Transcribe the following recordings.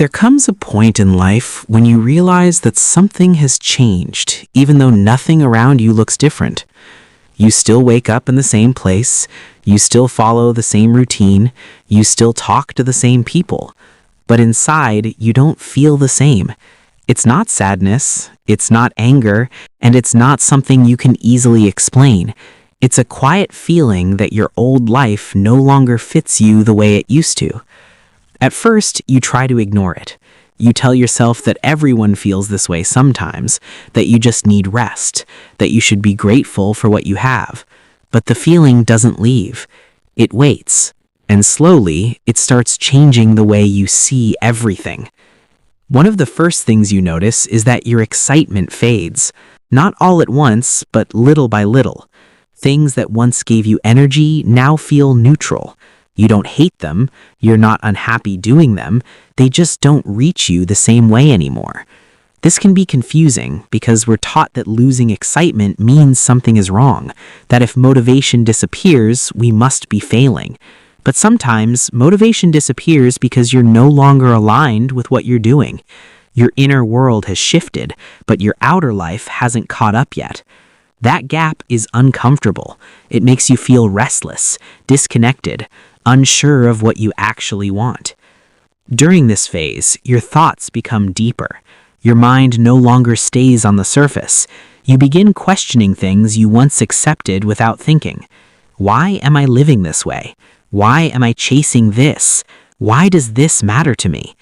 There comes a point in life when you realize that something has changed, even though nothing around you looks different. You still wake up in the same place, you still follow the same routine, you still talk to the same people, but inside you don't feel the same. It's not sadness, it's not anger, and it's not something you can easily explain. It's a quiet feeling that your old life no longer fits you the way it used to. At first, you try to ignore it. You tell yourself that everyone feels this way sometimes, that you just need rest, that you should be grateful for what you have. But the feeling doesn't leave. It waits, and slowly, it starts changing the way you see everything. One of the first things you notice is that your excitement fades. Not all at once, but little by little. Things that once gave you energy now feel neutral. You don't hate them, you're not unhappy doing them, they just don't reach you the same way anymore. This can be confusing because we're taught that losing excitement means something is wrong, that if motivation disappears, we must be failing. But sometimes, motivation disappears because you're no longer aligned with what you're doing. Your inner world has shifted, but your outer life hasn't caught up yet. That gap is uncomfortable. It makes you feel restless, disconnected, unsure of what you actually want. During this phase, your thoughts become deeper. Your mind no longer stays on the surface. You begin questioning things you once accepted without thinking. Why am I living this way? Why am I chasing this? Why does this matter to me?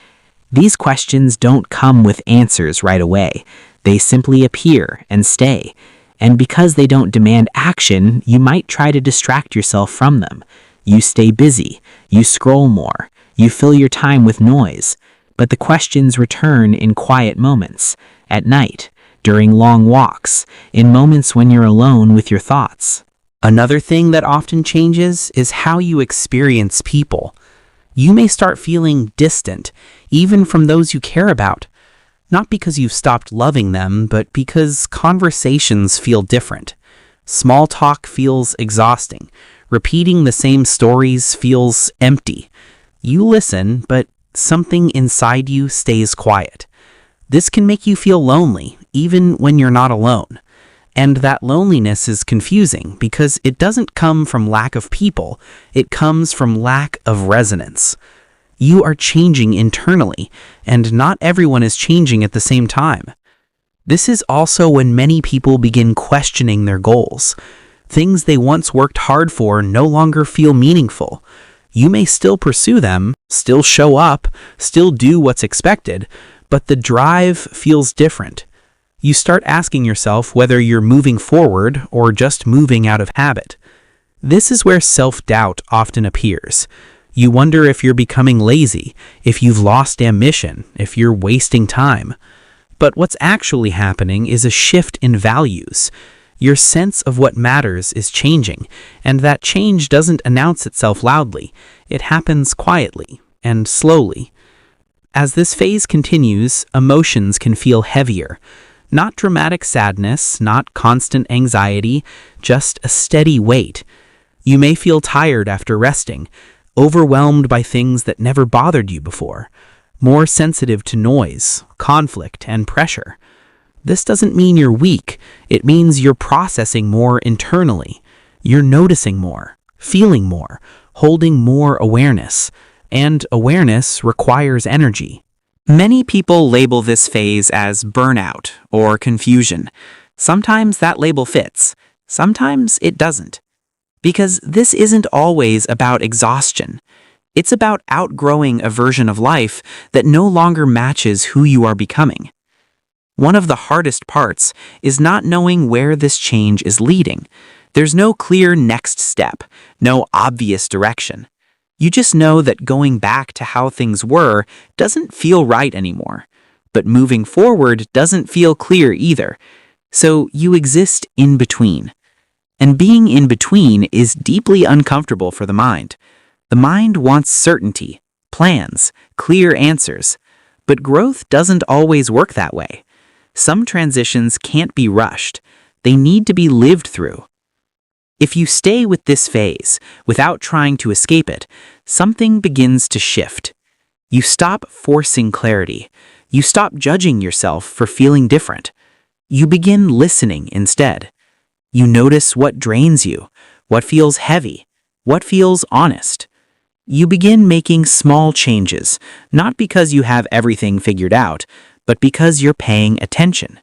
These questions don't come with answers right away. They simply appear and stay. And because they don't demand action, you might try to distract yourself from them. You stay busy, you scroll more, you fill your time with noise, but the questions return in quiet moments, at night, during long walks, in moments when you're alone with your thoughts. Another thing that often changes is how you experience people. You may start feeling distant, even from those you care about. Not because you've stopped loving them, but because conversations feel different. Small talk feels exhausting. Repeating the same stories feels empty. You listen, but something inside you stays quiet. This can make you feel lonely, even when you're not alone. And that loneliness is confusing because it doesn't come from lack of people, it comes from lack of resonance. You are changing internally, and not everyone is changing at the same time. This is also when many people begin questioning their goals. Things they once worked hard for no longer feel meaningful. You may still pursue them, still show up, still do what's expected, but the drive feels different. You start asking yourself whether you're moving forward or just moving out of habit. This is where self-doubt often appears. You wonder if you're becoming lazy, if you've lost ambition, if you're wasting time. But what's actually happening is a shift in values. Your sense of what matters is changing, and that change doesn't announce itself loudly. It happens quietly and slowly. As this phase continues, emotions can feel heavier. Not dramatic sadness, not constant anxiety, just a steady weight. You may feel tired after resting, overwhelmed by things that never bothered you before, more sensitive to noise, conflict, and pressure. This doesn't mean you're weak, it means you're processing more internally. You're noticing more, feeling more, holding more awareness, and awareness requires energy. Many people label this phase as burnout or confusion. Sometimes that label fits, sometimes it doesn't. Because this isn't always about exhaustion. It's about outgrowing a version of life that no longer matches who you are becoming. One of the hardest parts is not knowing where this change is leading. There's no clear next step, no obvious direction. You just know that going back to how things were doesn't feel right anymore. But moving forward doesn't feel clear either. So you exist in between. And being in between is deeply uncomfortable for the mind. The mind wants certainty, plans, clear answers. But growth doesn't always work that way. Some transitions can't be rushed. They need to be lived through. If you stay with this phase, without trying to escape it, something begins to shift. You stop forcing clarity. You stop judging yourself for feeling different. You begin listening instead. You notice what drains you, what feels heavy, what feels honest. You begin making small changes, not because you have everything figured out, but because you're paying attention.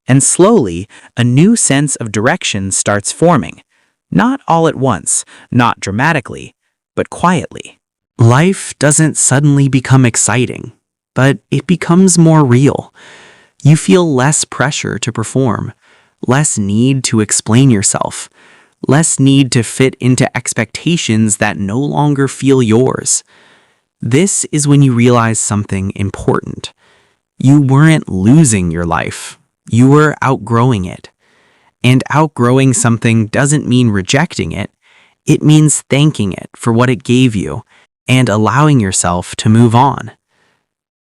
And slowly, a new sense of direction starts forming. Not all at once, not dramatically, but quietly. Life doesn't suddenly become exciting, but it becomes more real. You feel less pressure to perform, less need to explain yourself, less need to fit into expectations that no longer feel yours. This is when you realize something important. You weren't losing your life. You were outgrowing it. And outgrowing something doesn't mean rejecting it. It means thanking it for what it gave you and allowing yourself to move on.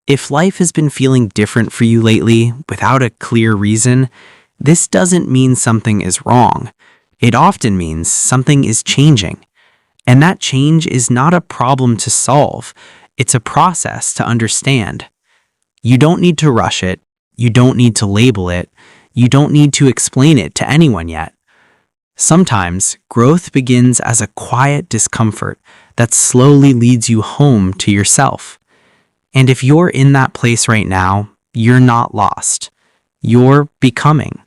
If life has been feeling different for you lately without a clear reason, this doesn't mean something is wrong. It often means something is changing. And that change is not a problem to solve. It's a process to understand. You don't need to rush it. You don't need to label it. You don't need to explain it to anyone yet. Sometimes growth begins as a quiet discomfort that slowly leads you home to yourself. And if you're in that place right now, you're not lost. You're becoming.